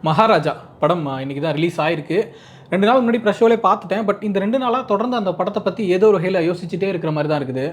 மகாராஜா படம் இன்னைக்கு தான் ரிலீஸ் ஆயிருக்கு. 2 நாள் முன்னாடி ப்ரெஸ் ஷோலே பார்த்துட்டேன். பட் இந்த 2 நாளா தொடர்ந்து அந்த படத்தை பத்தி ஏதோ ஒரு வகையில யோசிச்சுட்டே இருக்கிற மாதிரி தான் இருக்குது.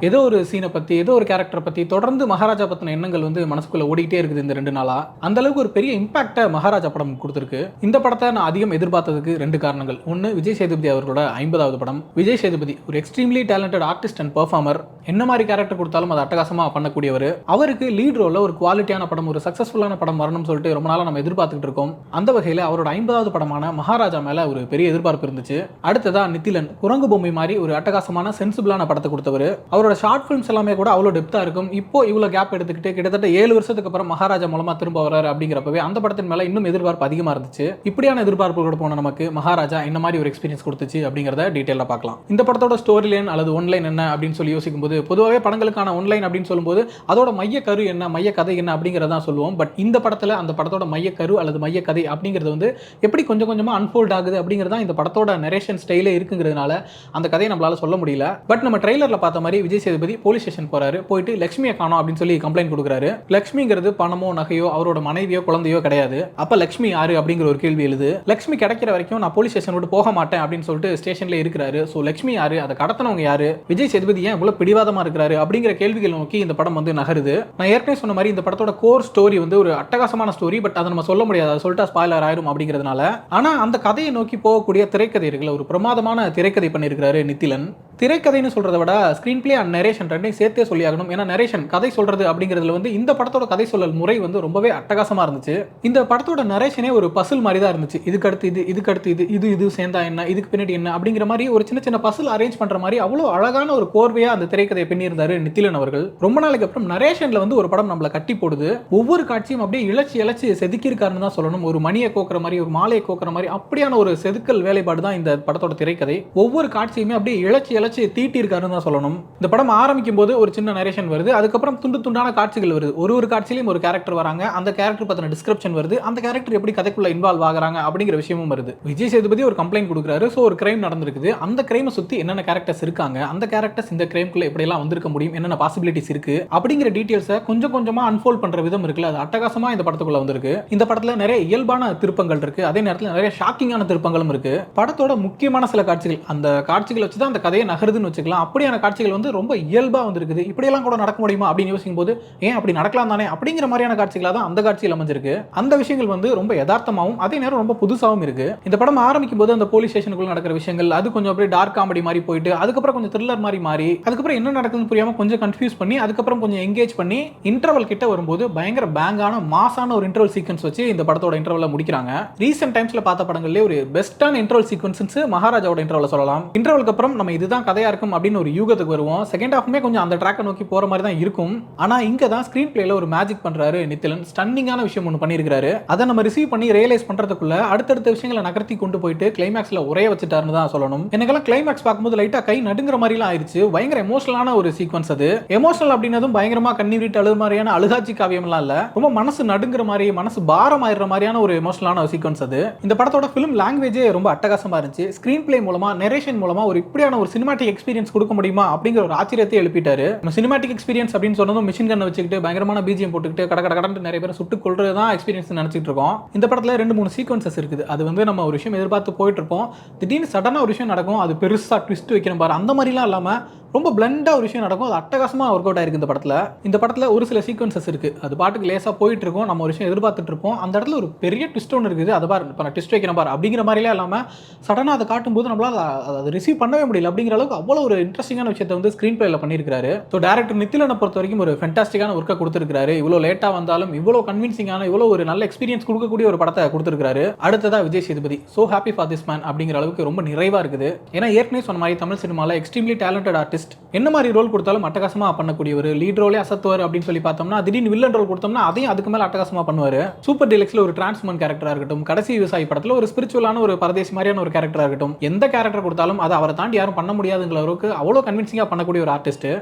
ஏதோ ஒரு சீனை பற்றி, ஏதோ ஒரு கேரக்டரை பற்றி தொடர்ந்து மகாராஜா பற்றின எண்ணங்கள் வந்து மனசுக்குள்ளே ஓடிக்கிட்டே இருக்குது இந்த 2 நாளாக. அந்த அளவுக்கு ஒரு பெரிய இம்பாக்டை மகாராஜா படம் கொடுத்துருக்கு. இந்த படத்தை நான் அதிகம் எதிர்பார்த்ததுக்கு 2 காரணங்கள். ஒன்று, விஜய் சேதுபதி அவர்களோட 50வது படம். விஜய் சேதுபதி ஒரு extremely talented artist and performer. என்ன மாதிரி கேரக்டர் கொடுத்தாலும் அதை அட்டகாசமாக பண்ணக்கூடியவர். அவருக்கு லீட் ரோலில் ஒரு குவாலிட்டியான படம், ஒரு சக்ஸஸ்ஃபுல்லான படம் வரணும்னு சொல்லிட்டு ரொம்ப நாளாக நம்ம எதிர்பார்த்துக்கிட்டு இருக்கோம். அந்த வகையில் அவரோட 50வது படமான மகாராஜா மேலே ஒரு பெரிய எதிர்பார்ப்பு இருந்துச்சு. அடுத்ததா நித்திலன், குரங்கு பொம்மை மாதிரி ஒரு அட்டகாசமான சென்சிபிளான படத்தை கொடுத்தவர். அவரோட ஷார்ட் ஃபிலிம்ஸ் எல்லாமே கூட அவ்வளோ டெப்தா இருக்கும். இப்போ இவ்வளோ கேப் எடுத்துக்கிட்டு கிட்டத்தட்ட 7 வருஷத்துக்கு அப்புறம் மகாராஜா மூலமா திரும்ப வராரு அப்படிங்கிறப்பவே அந்த படத்தின் மேல இன்னும் எதிர்பார்ப்பு அதிகமா இருந்துச்சு. இப்படியான எதிர்பார்ப்புகளோட போன நமக்கு மகாராஜா என்ன மாதிரி ஒரு எக்ஸ்பீரியன்ஸ் கொடுத்துச்சு அப்படிங்கிறத டீட்டெயிலாக பார்க்கலாம். இந்த படத்தோட ஸ்டோரி லைன் அல்லது ஒன்லைன் என்ன அப்படின்னு சொல்லி யோசிக்கும் போது, பொதுவாகவே படங்களுக்கான ஒன்லைன் அப்படின்னு சொல்லும்போது அதோட மைய கரு என்ன, மைய கதை என்ன அப்படிங்கிறத சொல்லுவோம். பட் இந்த படத்துல அந்த படத்தோட மைய கரு அல்லது மைய கதை அப்படிங்கிறது வந்து எப்படி கொஞ்சம் கொஞ்சமா அன்ஃபோல்ட் ஆகுது அப்படிங்கிறது தான் இந்த படத்தோட நரேஷன் ஸ்டைலே இருக்குங்கிறதுனால அந்த கதையை நம்மளால சொல்ல முடியல. பட் நம்ம ட்ரெய்லர்ல பார்த்த மாதிரி விஜய் சேதுபதி போலீஸ் ஸ்டேஷன் போறாரு. போயிட்டு லட்சுமியை காணோம் அப்படின்னு சொல்லி கம்ப்ளைண்ட் கொடுக்குறாரு. லட்சுமிங்கிறது பணமோ நகையோ அவரோட மனைவியோ குழந்தையோ கிடையாது. அப்ப லட்சுமி யாரு அப்படிங்கிற ஒரு கேள்வி எழுது. லட்சுமி கிடைக்கிற வரைக்கும் நான் போலீஸ் ஸ்டேஷன் விட்டு போக மாட்டேன் அப்படின்னு சொல்லிட்டு ஸ்டேஷன்ல இருக்கிறாரு. சோ லட்சுமி யாரு, அதை கடத்தினவங்க யாரு, விஜய் சேதுபதி ஏன் இவ்வளவு பிடிவாதமா இருக்கிறாரு அப்படிங்கிற கேள்விகள் நோக்கி இந்த படம் வந்து நகருது. நான் ஏற்கனவே சொன்ன மாதிரி இந்த படத்தோட கோர் ஸ்டோரி வந்து ஒரு அட்டகாசமான ஸ்டோரி. பட் அதை நம்ம சொல்ல முடியாது, அதை சொல்லிட்டா ஸ்பாயிலர் ஆயிரும் அப்படிங்கிறதுனால. ஆனா அந்த கதையை நோக்கி போகக்கூடிய திரைக்கதை இருக்குல்ல, ஒரு பிரமாதமான திரைக்கதை பண்ணியிருக்கிறாரு நித்திலன். திரைக்கதைன்னு சொல்றதை விட ஸ்கிரீன் பிளே அண்ட் நரேஷன் ரெண்டையும் சேர்த்தே சொல்லி ஆகணும். ஏன்னா நரேஷன் கதை சொல்றது அப்படிங்கிறதுல வந்து இந்த படத்தோட கதை சொல்லல் முறை வந்து ரொம்பவே அட்டகாசமா இருந்துச்சு. இந்த படத்தோட நரேஷனே ஒரு பசில் மாதிரி தான் இருந்துச்சு. இதுக்கு அடுத்து இது, இதுக்கு அடுத்து இது, இது சேர்ந்தா என்ன, இதுக்கு பின்னாடி என்ன அப்படிங்கிற மாதிரி ஒரு சின்ன சின்ன பசில் அரேஞ்ச் பண்ற மாதிரி அவ்வளோ அழகான ஒரு கோர்வையா அந்த திரைக்கதையை பண்ணியிருந்தாரு நித்திலன் அவர்கள். ரொம்ப நாளைக்கு அப்புறம் நரேஷன்ல வந்து ஒரு படம் நம்மளை கட்டி போடுது. ஒவ்வொரு காட்சியும் அப்படியே இழைச்சி இழைச்சி செதுக்கி இருக்காருன்னு தான் சொல்லணும். ஒரு மணியை கோக்குற மாதிரி, ஒரு மாலையை கோக்குற மாதிரி அப்படியான ஒரு செதுக்கல் வேலைப்பாடு தான் இந்த படத்தோட திரைக்கதை. ஒவ்வொரு காட்சியுமே அப்படியே இழைச்சி இழைச்சி தீட்டி இருக்காருன்னு தான் சொல்லணும். இந்த படம் ஆரம்பிக்கும் போது ஒரு சின்ன நரேஷன் வருது. அதுக்கப்புறம் துண்டு துண்டான காட்சிகள் வருது. ஒரு காட்சியிலும் ஒரு கேரக்டர் வராங்க. அந்த கேரக்டர் பத்தின டிஸ்கிரிப்ஷன் வருது. அந்த கேரக்டர் எப்படி கதைக்குள்ள இன்வால்வ் ஆகுறாங்க அப்படிங்கிற விஷயமும் வருது. விஜய் சேதுபதி ஒரு கம்ப்ளைண்ட் கொடுக்குறாரு. சோ ஒரு கிரைம் நடந்திருக்குது. அந்த கிரைமை சுத்தி என்னென்ன கேரக்டர்ஸ் இருக்காங்க, அந்த கேரக்டர்ஸ் இந்த கிரைம்குள்ள எப்படி எல்லாம் வந்திருக்க முடியும், என்னென்ன பாசிபிலிட்டிஸ் இருக்கு அப்படிங்கிற டீடைல்ஸை கொஞ்சம் கொஞ்சமா அன்ஃபோல்ட் பண்ற விதம் இருக்குல்ல, அது அட்டகாசமா இந்த படத்துக்குள்ள வந்திருக்கு. இந்த படத்துல நிறைய இயல்பான திருப்பங்கள் இருக்கு. அதே நேரத்தில் நிறைய ஷாக்கிங்கான திருப்பங்களும் இருக்கு. படத்தோட முக்கியமான சில காட்சிகள், அந்த காட்சிகளை வச்சு தான் அந்த கதையை நகருதுன்னு வச்சுக்கலாம். அப்படியான காட்சிகள் வந்து ரொம்ப இயல்பா வந்திருக்குது. இப்படியெல்லாம் கூட நடக்க முடியுமா அப்படின்னு யோசிக்கும் போது, ஏன் அப்படி நடக்கலாம் தானே அப்படிங்கிற மாதிரியான காட்சிகளாக தான் அந்த காட்சியில் அமைஞ்சிருக்கு. அந்த விஷயங்கள் வந்து ரொம்ப யதார்த்தமாகவும் அதே நேரம் ரொம்ப புதுசாகவும் இருக்கு. இந்த படம் ஆரம்பிக்கும் போது அந்த போலீஸ் ஸ்டேஷனுக்குள்ள நடக்கிற விஷயங்கள் அது கொஞ்சம் அப்படியே டார்க் காமெடி மாதிரி போயிட்டு, அதுக்கப்புறம் கொஞ்சம் த்ரில்லர் மாதிரி மாறி, அதுக்கப்புறம் என்ன நடக்குதுன்னு புரியாம கொஞ்சம் கன்ஃபியூஸ் பண்ணி, அதுக்கப்புறம் கொஞ்சம் எங்கேஜ் பண்ணி இன்டர்வல் கிட்ட வரும்போது பயங்கர பேங்கான மாசான ஒரு இன்டர்வல் சீக்வன்ஸ் வச்சு இந்த படத்தோட இன்டர்வல்ல முடிக்கிறாங்க. ரீசென்ட் டைம்ஸ்ல பார்த்த படங்கள்லேயே ஒரு பெஸ்டான இன்டர்வல் சீக்வன்ஸ் மகாராஜாவோட இன்டர்வல்ல சொல்லலாம். இன்டர்வலுக்கு அப்புறம் நம்ம இதுதான் கதையா இருக்கும் அப்படின்னு ஒரு யூகத்துக்கு வருவோம். செகண்ட் ஹாஃப்மே கொஞ்சம் அந்த ட்ராக்கை நோக்கி போற மாதிரி தான் இருக்கும். ஆனா இங்க தான் ஸ்கிரீன் பிளேல ஒரு மேஜிக் பண்றாரு நித்திலன். ஸ்டன்னிங்கான விஷயம் ஒன்று பண்ணியிருக்காரு. அதை நம்ம ரிசீவ் பண்ணி ரியலைஸ் பண்றதுக்குள்ள அடுத்தடுத்த விஷயங்களை நகர்த்தி கொண்டு போயிட்டு கிளைமேக்ஸ்ல உரைய வச்சுட்டாருன்னு தான் சொல்லணும். எனக்கெல்லாம் கிளைமேக்ஸ் பார்க்கும்போது லைட்டா கை நடுங்கிற மாதிரிலாம் ஆயிடுச்சு. பயங்கர எமோஷனலான ஒரு சீக்வன்ஸ் அது. எமோஷனல் அப்படின்னதும் பயங்கரமா கண்ணீர் விட்டு அழுகிற மாதிரியான அழுகாட்சி காவியம்லாம் இல்ல, ரொம்ப மனசு நடுங்கிற மாதிரி, மனசு பாரம் ஆயிடுற மாதிரியான ஒரு எமோஷனலான சீக்வன்ஸ் அது. இந்த படத்தோட ஃபிலிம் லாங்குவேஜே ரொம்ப அட்டகாசமா இருந்துச்சு. ஸ்கிரீன் பிளே மூலமா, நரேஷன் மூலமா ஒரு இப்படியான ஒரு சினிமாட்டிக் எக்ஸ்பீரியன்ஸ் கொடுக்க முடியுமா அப்படிங்கிற ஒரு ஆச்சரியத்தை எழுப்பிட்டாரு. சினிமாட்டிக் எக்ஸ்பீரியன்ஸ் அப்படின்னு சொன்னதும் மிஷின் கன் வச்சுக்கிட்டு பயங்கரமான பிஜிஎம் போட்டுக்கிட்டு கடந்து நிறைய பேர் சுட்டு கொள்றது தான் எக்ஸ்பீரியன்ஸ் நினைச்சிட்டு இருக்கோம். இந்த படத்துல 2-3 சீக்வன்சஸ் இருக்குது. அது வந்து நம்ம ஒரு விஷயம் எதிர்பார்த்து போயிட்டு இருப்போம். திடீர்னு சடனா ஒரு விஷயம் நடக்கும். அது பெருசா ட்விஸ்ட் வைக்கணும் பாரு, அந்த மாதிரிலாம் இல்லாம ரொம்ப பிளண்டா ஒரு விஷயம் நடக்கும். அது அட்டகாசமா ஒர்க் அவுட் ஆயிருக்கு இந்த படத்துல. இந்த படத்துல ஒரு சில சீக்வன்சஸ் இருக்கு. அது பாட்டுக்கு லேசா போயிட்டு இருக்கும். நம்ம ஒரு விஷயம் எதிர்பார்த்துட்டு இருப்போம். அந்த இடத்துல ஒரு பெரிய ட்விஸ்ட் ஒன்று இருக்குது. அதை பாரு, இப்போ நான் ட்விஸ்ட் வைக்கிறேன் பாரு அப்படிங்கிற மாதிரிலாம் இல்லாம சடனா அதை காட்டும்போது நம்மளால அதை ரிசீவ் பண்ணவே முடியல. அப்படிங்கிற அளவுக்கு அவ்வளோ ஒரு இன்ட்ரெஸ்டிங்கான விஷயத்தை வந்து ஸ்கிரீன் பிளேல பண்ணியிருக்காரு. ஸோ டேரக்டர் நித்திலனை பொறுத்த வரைக்கும் ஒரு ஃபென்டாஸ்டிக்கான ஒர்க்கை கொடுத்துருக்காரு. இவ்வளோ லேட்டா வந்தாலும் இவ்வளோ கன்வின்சிங்கான, இவ்வளோ ஒரு நல்ல எக்ஸ்பீரியன்ஸ் கொடுக்கக்கூடிய ஒரு படத்தை கொடுத்துருக்காரு. அடுத்ததா Vijay Sethupathi, so happy for this man அப்படிங்கிற அளவுக்கு ரொம்ப நிறைவா இருக்குது. ஏன்னா ஏற்கனவே சொன்ன மாதிரி தமிழ் சினிமாவில் எக்ஸ்ட்ரீம்லி டேலண்டட் ஆர்டிஸ்ட், என்ன மாதிரி ரோல் கொடுத்தாலும் அட்டகாசமா பண்ணக்கூடியவர். லீட் ரோலே அசத்துவார் அப்படின்னு சொல்லி பார்த்தோம்னா, திடீர்னு வில்லன் ரோல் கொடுத்தோம்னா அதையும் அதுக்கு மேல அட்டகாசமா பண்ணுவாரு. சூப்பர் டீலக்ஸ்ல ஒரு டிரான்ஸ்மன் கேரக்டரா இருக்கட்டும், கடைசி விவசாயி படத்துல ஒரு ஸ்பிரிச்சுவலான ஒரு பரதேசி மாதிரியான ஒரு கேரக்டரா இருக்கட்டும், எந்த கேரக்டர் கொடுத்தாலும் அதை அவரை தாண்டி யாரும் பண்ண முடியாதுங்கிற அளவுக்கு அவ்வளோ கன்வின்சிங்கா பண்ணக்கூடிய ஒரு ஆர்டிஸ்ட்.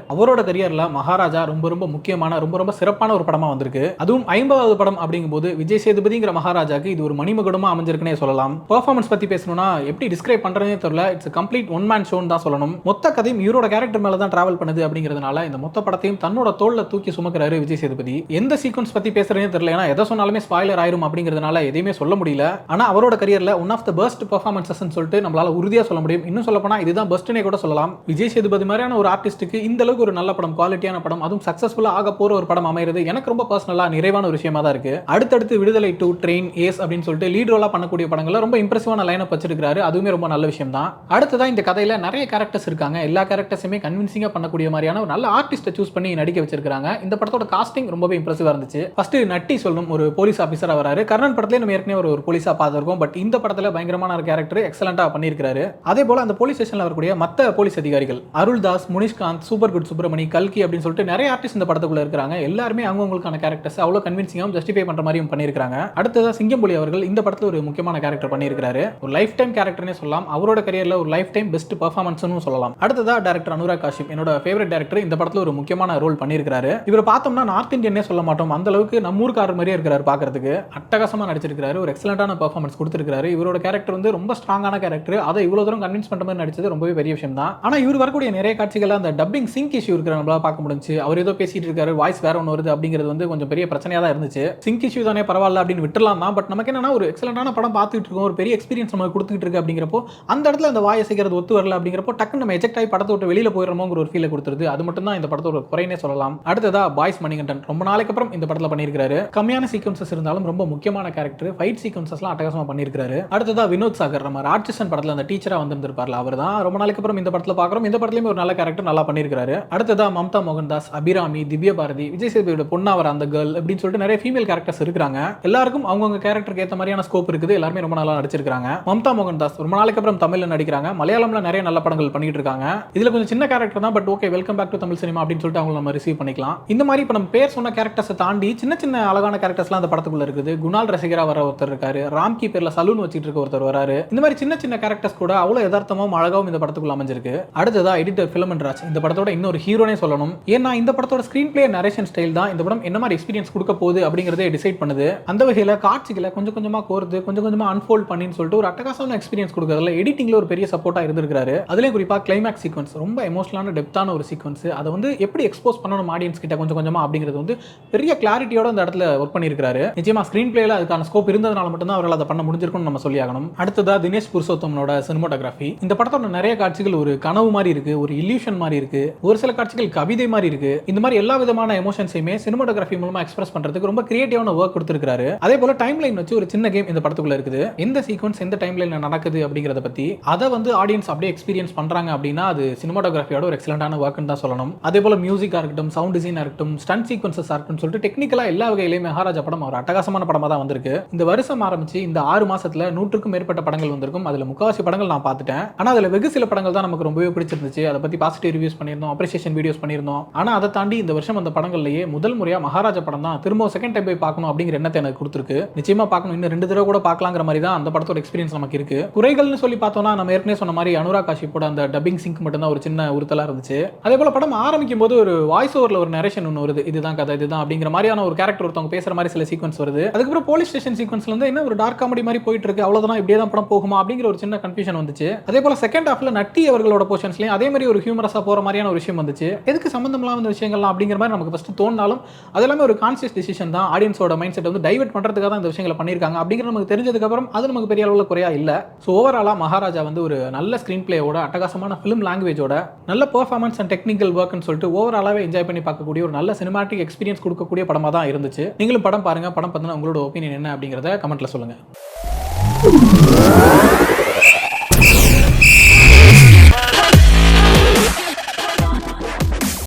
அவரோட கரியர்ல மகாராஜா ரொம்ப ரொம்ப முக்கியமான, ரொம்ப சிறப்பான ஒரு படமா வந்திருக்கு. அதுவும் 50வது படம் அப்படிங்கும்போது விஜய் சேதுபதிங்கிற மகாராஜாக்கு இது ஒரு மணிமகுடமா அமைஞ்சிருக்குனே சொல்லலாம். பெர்ஃபார்மன்ஸ் பத்தி பேசணும்னா எப்படி டிஸ்கிரைப் பண்றதே தெரியல. இட்ஸ் கம்ப்ளீட் ஒன் மேன் ஷோன்னு தான் சொல்லணும். மொத்த கதையும் இவரோட கேரக்டர் கேரக்டர் மேல தான் டிராவல் பண்ணுது அப்படிங்கிறதுனால இந்த மொத்த படத்தையும் தன்னோட தோல்ல தூக்கி சுமக்கிறாரு விஜய் சேதுபதி. எந்த சீக்வன்ஸ் பத்தி பேசுறதுனே தெரியல, ஏன்னா எதை சொன்னாலுமே ஸ்பாயிலர் ஆயிரும் அப்படிங்கிறதுனால எதையுமே சொல்ல முடியல. ஆனா அவரோட கரியர்ல ஒன் ஆஃப் த பெஸ்ட் பெர்ஃபார்மன்சஸ்னு சொல்லிட்டு நம்மளால உறுதியா சொல்ல முடியும். இன்னும் சொல்ல போனா இதுதான் பெஸ்ட்னே கூட சொல்லலாம். விஜய் சேதுபதி மாதிரியான ஒரு ஆர்டிஸ்டுக்கு இந்த அளவுக்கு ஒரு நல்ல படம், குவாலிட்டியான படம், அதுவும் சக்சஸ்ஃபுல்லா ஆக போற ஒரு படம் அமைகிறது எனக்கு ரொம்ப பர்சனலா நிறைவான ஒரு விஷயமா தான் இருக்கு. அடுத்தடுத்து விடுதலை 2, ட்ரெயின், ஏஸ் அப்படின்னு சொல்லிட்டு லீட் ரோலா பண்ணக்கூடிய படங்கள்ல ரொம்ப இம்ப்ரெசிவான லைனப் வச்சிருக்காரு. அதுவுமே ரொம்ப நல்ல விஷயம் தான். அடுத்ததா இந்த கதையில நிறைய கேரக்டர்ஸ் இருக்காங்க. எல்லா கேரக்டர்ஸுமே கன்வின்சிங்கா பண்ணக்கூடிய மாதிரியான ஒரு நல்ல ஆர்டிஸ்ட்டை சூஸ் பண்ணி நடிக்க வச்சிருக்காங்க. இந்த படத்தோட காஸ்டிங் ரொம்பவே இம்ப்ரெசிவா இருந்துச்சு. ஃபர்ஸ்ட் நட்டி சொல்லும் ஒரு போலீஸ் ஆபீசரா வராரு. கர்ணன் படத்திலே நம்ம ஏற்கனவே ஒரு போலீஸா பார்த்திருக்கோம். பட் இந்த படத்துல பயங்கரமான ஒரு கேரக்டர் எக்ஸலண்டா பண்ணியிருக்காரு. அதே போல அந்த போலீஸ் ஸ்டேஷன்ல வரக்கூடிய மத்த போலீஸ் அதிகாரிகள் அருள்தாஸ், முனிஷ்காந்த், சூப்பர் குட் சுப்ரமணி, கல்கி அப்படின்னு சொல்லிட்டு நிறைய ஆர்டிஸ்ட் இந்த படத்துக்குள்ள இருக்காங்க. எல்லாருமே அவங்களுக்கான கேரக்டர்ஸ் அவ்வளவு கன்வின்சிங்காகவும் ஜஸ்டிஃபை பண்ற மாதிரியும் பண்ணியிருக்காங்க. அடுத்ததா சிங்கம்புலி அவர்கள் இந்த படத்துல ஒரு முக்கியமான கேரக்டர் பண்ணியிருக்காரு. ஒரு லைஃப் டைம் கேரக்டர்னே சொல்லலாம். அவரோட கரியர்ல ஒரு லைஃப் டைம் பெஸ்ட் பெர்ஃபார்மன்ஸ்னு சொல்லலாம். அடுத்ததா டைரக்டர் அனுராக் காஷிப், என்னோட ஃபேவரட் டைரக்டர், இந்த படத்துல ஒரு முக்கியமான ரோல் பண்ணியிருக்காரு. இவர் பார்த்தோம்னா நார்த் இந்தியனே சொல்ல மாட்டோம், அந்த அளவுக்கு நம்ம ஊர்க்காரர் மாதிரியே இருக்காரு பார்க்கிறதுக்கு. அட்டகாசமா நடிச்சிருக்காரு. ஒரு எக்ஸலண்டான பெர்ஃபார்மன்ஸ் கொடுத்திருக்காரு. இவரோட கேரக்டர் வந்து ரொம்ப ஸ்ட்ராங்கான கேரக்டர். அதை இவ்வளவு தூரம் கன்வின்ஸ் பண்ற மாதிரி நடிச்சது ரொம்பவே பெரிய விஷயம் தான். ஆனா இவர் வரக்கூடிய நிறைய காட்சிகள் அந்த டப்பிங் சிங்க் இஷ்யூ இருக்கிற நம்மளால பார்க்க முடிஞ்சு. அவர் ஏதோ பேசிட்டு இருக்காரு, வாய்ஸ் வேற ஒன்று வருது அப்படிங்கிறது வந்து கொஞ்சம் பெரிய பிரச்சனையா தான் இருந்துச்சு. சிங்க் இஷ்யூ தானே பரவாயில்ல அப்படின்னு விட்டுலாம் தான். பட் நமக்கு என்னன்னா ஒரு எக்ஸலண்டான படம் பார்த்துட்டு இருக்கோம், ஒரு பெரிய எக்ஸ்பீரியன்ஸ் நமக்கு கொடுத்துட்டு இருக்கு அப்படிங்கிறப்போ அந்த இடத்துல அந்த வாயை செய்கிறது ஒத்து வரல அப்படிங்கிறப்போ டக்குன்னு நம்ம எஜெக்ட் ஆகி படத்தை விட்டு வெளியில போயிடுறோங்கிற ஒரு ஃபீலை கொடுத்துருது. அது மட்டும் தான் இந்த படத்தோட குறைனே சொல்லலாம். அடுத்ததா பாய்ஸ் மணிகண்டன் ரொம்ப நாளைக்கு அப்புறம் இந்த படத்துல பண்ணியிருக்காரு. கம்மியான சீக்வன்சஸ் இருந்தாலும் ரொம்ப முக்கியமான கேரக்டர். ஃபைட் சீக்வன்சஸ்லாம் அட்டகாசமா பண்ணியிருக்காரு. அடுத்ததா வினோத் சாகர், நம்ம ராட்சசன் படத்துல அந்த டீச்சரா வந்திருப்பார்ல, அவர் தான் ரொம்ப நாளைக்கு அப்புறம் இந்த படத்துல பார்க்குறோம். இந்த படத்துலயும் ஒரு நல்ல கேரக்டர் நல்லா பண்ணியிருக்காரு. அடுத்ததா மம்தா மோகன்தாஸ், அபிராமி, திவ்ய பாரதி, விஜய் சேதுபதியோட பொண்ணா வர அந்த கேர்ள் அப்படின்னு சொல்லிட்டு நிறைய ஃபீமேல் கேரக்டர்ஸ் இருக்காங்க. எல்லாருக்கும் அவங்கவுங்க கேரக்டருக்கு ஏற்ற மாதிரியான ஸ்கோப் இருக்குது. எல்லாருமே ரொம்ப நல்லா நடிச்சிருக்காங்க. மம்தா மோகன்தாஸ் ரொம்ப நாளைக்கு அப்புறம் தமிழ்ல நடிக்கிறாங்க. மலையாளம்ல நிறைய நல்ல படங்கள் பண்ணிட்டு இருக்காங்க. இதுல கொஞ்சம் சின்ன கேரக்டர் தான், but okay, welcome back to Tamil cinema அப்படின்னு சொல்லிட்டு அவங்க நம்ம ரிசீவ் பண்ணிக்கலாம். இந்த மாதிரி இப்ப நம்ம பேர் சொன்ன கேரக்டர்ஸை தாண்டி சின்ன சின்ன அழகான கேரக்டர்ஸ்லாம் அந்த படத்துக்குள்ள இருக்குது. குணால் ரசிகரா வர ஒருத்தர் இருக்காரு. ராம்கி பேர்ல சலூன் வச்சிட்டு இருக்க ஒருத்தர் வராரு. இந்த மாதிரி சின்ன சின்ன கேரக்டர்ஸ் கூட அவ்வளவு யதார்த்தமும் அழகாவும் இந்த படத்துக்குள்ள அமைஞ்சிருக்கு. அடுத்ததா எடிட்டர் ஃபிலமன் ராஜ், இந்த படத்தோட இன்னொரு ஹீரோனே சொல்லணும். ஏன்னா இந்த படத்தோட ஸ்கிரீன் பிளே நரேஷன் ஸ்டைல் தான் இந்த படம் என்ன மாதிரி எக்ஸ்பீரியன்ஸ் கொடுக்க போகுது அப்படிங்கறதே டிசைட் பண்ணுது. அந்த வகையில காட்சிகளை கொஞ்சம் கொஞ்சமா கோர்த்து கொஞ்சம் கொஞ்சமா அன்ஃபோல்ட் பண்ணின்னு சொல்லிட்டு ஒரு அட்டகாசமான எக்ஸ்பீரியன்ஸ் கொடுக்கறதுல எடிட்டிங்ல ஒரு பெரிய சப்போர்ட்டா இருந்திருக்காரு. அதுலயும் குறிப்பா கிளைமேக்ஸ் சீக்வன்ஸ் ரொம்ப எமோஷனலான டெப்தான ஒரு சீக்வன்ஸ். அதை வந்து எப்படி எக்ஸ்போஸ் பண்ணணும் ஆடியன்ஸ் கிட்ட கொஞ்சம் கொஞ்சமா அப்படிங்கிறது வந்து பெரிய கிளாரிட்டியோட அந்த இடத்துல ஒர்க் பண்ணியிருக்காரு. நிச்சயமா ஸ்கிரீன் பிளேல அதுக்கான ஸ்கோப் இருந்ததுனால மட்டும் தான் அவரால் அதை பண்ண முடிஞ்சிருக்கும்னு நம்ம சொல்லி ஆகணும். அடுத்ததா தினேஷ் புருஷோத்தமனோட சினிமாட்டோகிராஃபி. இந்த படத்தோட நிறைய காட்சிகள் ஒரு கனவு மாதிரி இருக்கு, ஒரு இல்யூஷன் மாதிரி இருக்கு, ஒரு சில காட்சிகள் கவிதை மாதிரி இருக்கு. இந்த மாதிரி எல்லா விதமான எமோஷன்ஸையுமே சினிமாட்டோகிராஃபி மூலமா எக்ஸ்பிரஸ் பண்றதுக்கு ரொம்ப கிரியேட்டிவான ஒர்க் கொடுத்திருக்காரு. அதே போல டைம் லைன் வச்சு ஒரு சின்ன கேம் இந்த படத்துக்குள்ள இருக்குது. எந்த சீக்வன்ஸ் எந்த டைம் லைன்ல நடக்குது அப்படிங்கறத பத்தி அதை வந்து ஆடியன்ஸ் அப்படியே எக்ஸ்பீரியன்ஸ் பண்றாங்க அப்படின்னா அது சினிமாட்டோகிராஃபியோட ஒரு எக்ஸலண்டான ஒர்க்னு தான் சொல்லணும். அதே போல மியூசிக்கா இருக்கட்டும், சவுண்ட் டிசைனா இருக்கட்டும், ஸ்டண்ட் சீக்வன்சஸா இருக்கட்டும் சொல்லிட்டு டெக்னிக்கலா எல்லா வகையிலுமே மகாராஜா படம் ஒரு அட்டகாசமான படமா தான் வந்திருக்கு. இந்த வருஷம் ஆரம்பிச்சு இந்த 6 மாசத்துல 100க்கும் மேற்பட்ட படங்கள் வந்திருக்கும். அதுல முக்காவாசி படங்கள் நான் பார்த்துட்டேன். ஆனா அதுல வெகு சில படங்கள் தான் நமக்கு ரொம்பவே பிடிச்சிருந்துச்சு. அதை பத்தி பாசிட்டிவ் ரிவ்யூஸ் பண்ணியிருந்தோம், அப்ரிசியேஷன் வீடியோஸ் பண்ணியிருந்தோம். ஆனா அதை தாண்டி இந்த வருஷம் அந்த படங்கள்லயே முதல் முறையா மகாராஜா படம் தான் திரும்ப செகண்ட் டைம் போய் பார்க்கணும் அப்படிங்கிற எண்ணத்தை எனக்கு கொடுத்துருக்கு. நிச்சயமா பார்க்கணும், இன்னும் 2 தடவை கூட பார்க்கலாங்கிற மாதிரி தான் அந்த படத்தோட எக்ஸ்பீரியன்ஸ் நமக்கு இருக்கு. குறைகள்னு சொல்லி பார்த்தோம்னா நம்ம ஏற்கனவே சொன்ன மாதிரி அனுராக் காஷிப்போட அந்த டப்பிங் சிங்க் மட்டும் தான் ஒரு சின்ன உறுத்தலா இருந்துச்சு. அதே போல படம் ஆரம்பிக்கும் போது ஒரு வாய்ஸ் ஓவர்ல ஒரு நரேஷன் ஒன்று வருது, இதுதான் கதை இதுதான் அப்படிங்கிற மாதிரியான ஒரு கேரக்டர் ஒருத்தவங்க பேசுற மாதிரி சில சீக்வன்ஸ் வருது. அதுக்கப்புறம் போலீஸ் ஸ்டேஷன் சீக்வன்ஸ்ல இருந்து என்ன ஒரு டார்க் காமெடி மாதிரி போயிட்டு இருக்கு, அவ்வளவுதான் இப்படியே தான் படம் போகுமா அப்படிங்கிற ஒரு சின்ன கன்ஃபியூஷன் வந்துச்சு. அதே போல செகண்ட் ஹாஃப்ல நட்டி அவர்களோட போர்ஷன்ஸ்லயும் அதே மாதிரி ஒரு ஹியூமரஸா போற மாதிரியான ஒரு விஷயம் வந்துச்சு. எதுக்கு சம்பந்தமில்லாம இந்த விஷயங்கள்லாம் அப்படிங்கிற மாதிரி நமக்கு ஃபர்ஸ்ட் தோணாலும் அது எல்லாமே ஒரு கான்சியஸ் டிசிஷன் தான். ஆடியன்ஸோட மைண்ட் செட் வந்து டைவர்ட் பண்றதுக்காக தான் இந்த விஷயங்களை பண்ணிருக்காங்க அப்படிங்கிற நமக்கு தெரிஞ்சதுக்கு அப்புறம் அது நமக்கு பெரிய அளவுல குறையா இல்ல. சோ ஓவராலா மகாராஜா வந்து ஒரு நல்ல ஸ்கிரீன் பிளேயோட அட்டகாசமான ஃபிலிம் லாங்குவேஜோட நல்ல பெர்ஃபார்மன்ஸ் அண்ட் டெக்னிக்கல் ஒர்க்னு சொல்லிட்டு ஓவராலாவே என்ஜாய் பண்ணி பார்க்கக்கூடிய ஒரு நல்ல சினிமாட்டிக் எக்ஸ்பீரியன்ஸ் கொடுக்கக்கூடிய படமா தான் இருந்துச்சு. நீங்களும் படம் பாருங்க, படம் பார்த்தா உங்களோட ஒப்பீனியன் என்ன அப்படிங்கறத கமெண்ட்ல சொல்லுங்க.